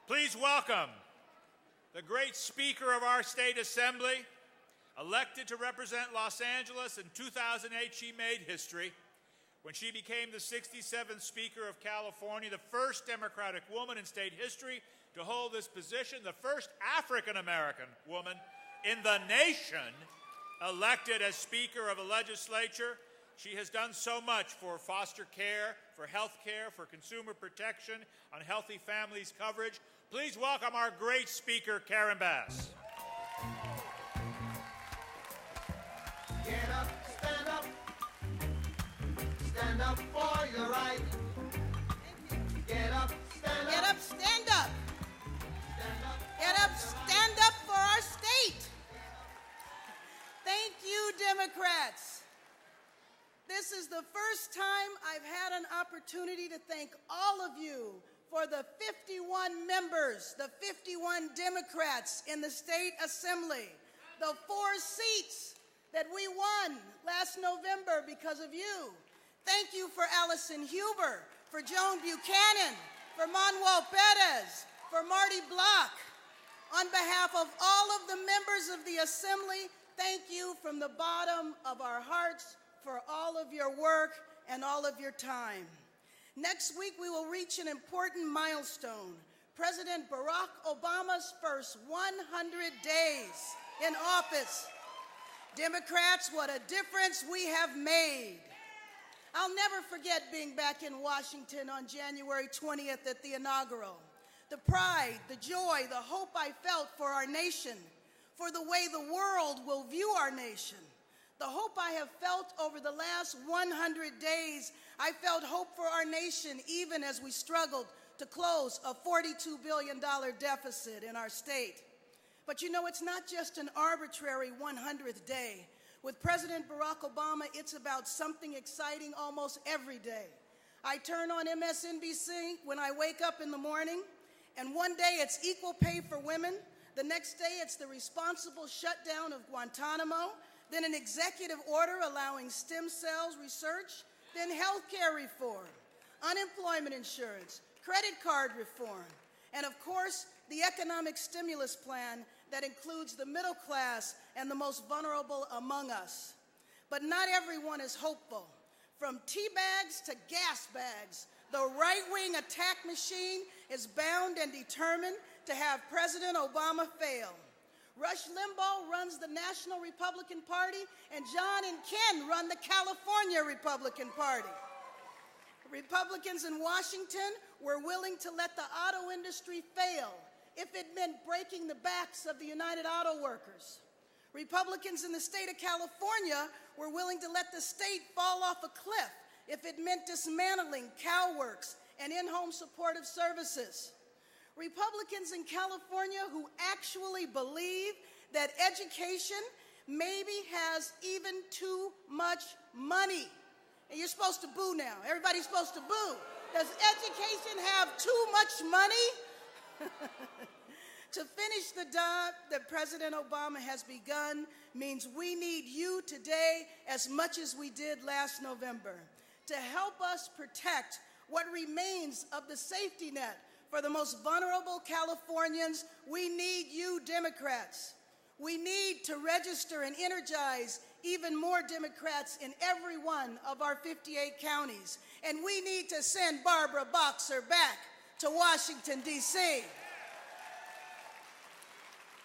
Please welcome the great Speaker of our State Assembly. Elected to represent Los Angeles in 2008, she made history when she became the 67th Speaker of California, the first Democratic woman in state history to hold this position, the first African-American woman in the nation elected as Speaker of a legislature. She has done so much for foster care, for health care, for consumer protection, on healthy families coverage. Please welcome our great Speaker, Karen Bass. Get up, stand up. Stand up for your right. Get up, stand up. Get up, stand up. Stand up. Get up, stand up for our state. Thank you, Democrats. This is the first time I've had an opportunity to thank all of you for the 51 members, the 51 Democrats in the State Assembly, the 4 seats that we won last November because of you. Thank you for Allison Huber, for Joan Buchanan, for Manuel Perez, for Marty Block. On behalf of all of the members of the Assembly, thank you from the bottom of our hearts for all of your work and all of your time. Next week, we will reach an important milestone, President Barack Obama's first 100 days in office. Democrats, what a difference we have made. I'll never forget being back in Washington on January 20th at the inaugural. The pride, the joy, the hope I felt for our nation, for the way the world will view our nation. The hope I have felt over the last 100 days, I felt hope for our nation even as we struggled to close a $42 billion deficit in our state. But you know, it's not just an arbitrary 100th day. With President Barack Obama, it's about something exciting almost every day. I turn on MSNBC when I wake up in the morning, and one day it's equal pay for women. The next day it's the responsible shutdown of Guantanamo, then an executive order allowing stem cells research, then health care reform, unemployment insurance, credit card reform, and of course, the economic stimulus plan that includes the middle class and the most vulnerable among us. But not everyone is hopeful. From tea bags to gas bags, the right-wing attack machine is bound and determined to have President Obama fail. Rush Limbaugh runs the National Republican Party, and John and Ken run the California Republican Party. Republicans in Washington were willing to let the auto industry fail if it meant breaking the backs of the United Auto Workers. Republicans in the state of California were willing to let the state fall off a cliff if it meant dismantling CalWorks and in-home supportive services. Republicans in California who actually believe that education maybe has even too much money. And you're supposed to boo now. Everybody's supposed to boo. Does education have too much money? To finish the job that President Obama has begun means we need you today as much as we did last November to help us protect what remains of the safety net for the most vulnerable Californians. We need you, Democrats. We need to register and energize even more Democrats in every one of our 58 counties. And we need to send Barbara Boxer back to Washington, D.C.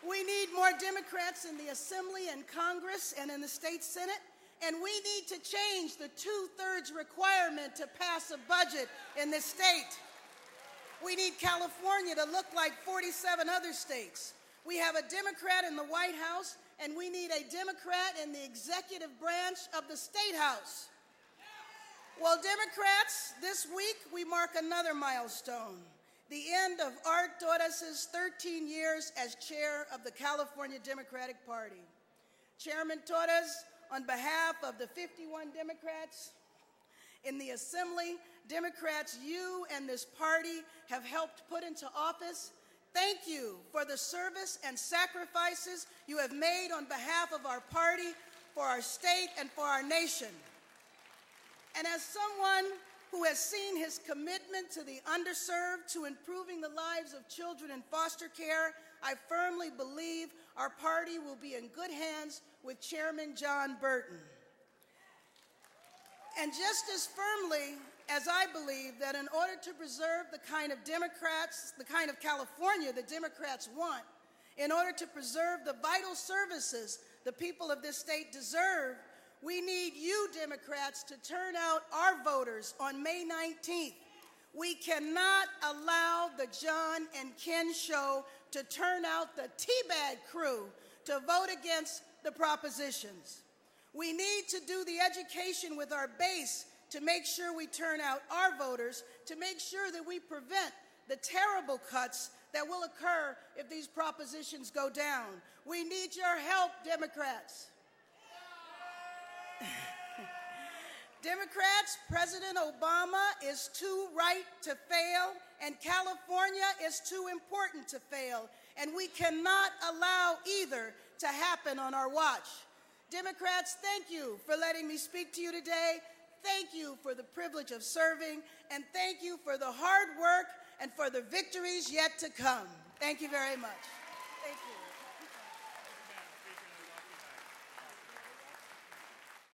We need more Democrats in the Assembly and Congress and in the state Senate. And we need to change the 2/3 requirement to pass a budget in this state. We need California to look like 47 other states. We have a Democrat in the White House, and we need a Democrat in the executive branch of the State House. Well, Democrats, this week we mark another milestone, the end of Art Torres' 13 years as chair of the California Democratic Party. Chairman Torres, on behalf of the 51 Democrats in the Assembly, Democrats you and this party have helped put into office, thank you for the service and sacrifices you have made on behalf of our party, for our state, and for our nation. And as someone who has seen his commitment to the underserved, to improving the lives of children in foster care, I firmly believe our party will be in good hands with Chairman John Burton. And just as firmly as I believe that in order to preserve the kind of California the Democrats want, in order to preserve the vital services the people of this state deserve, we need you Democrats to turn out our voters on May 19th. We cannot allow the John and Ken show to turn out the teabag crew to vote against the propositions. We need to do the education with our base to make sure we turn out our voters, to make sure that we prevent the terrible cuts that will occur if these propositions go down. We need your help, Democrats. Democrats, President Obama is too right to fail, and California is too important to fail, and we cannot allow either to happen on our watch. Democrats, thank you for letting me speak to you today. Thank you for the privilege of serving, and thank you for the hard work and for the victories yet to come. Thank you very much. Thank you.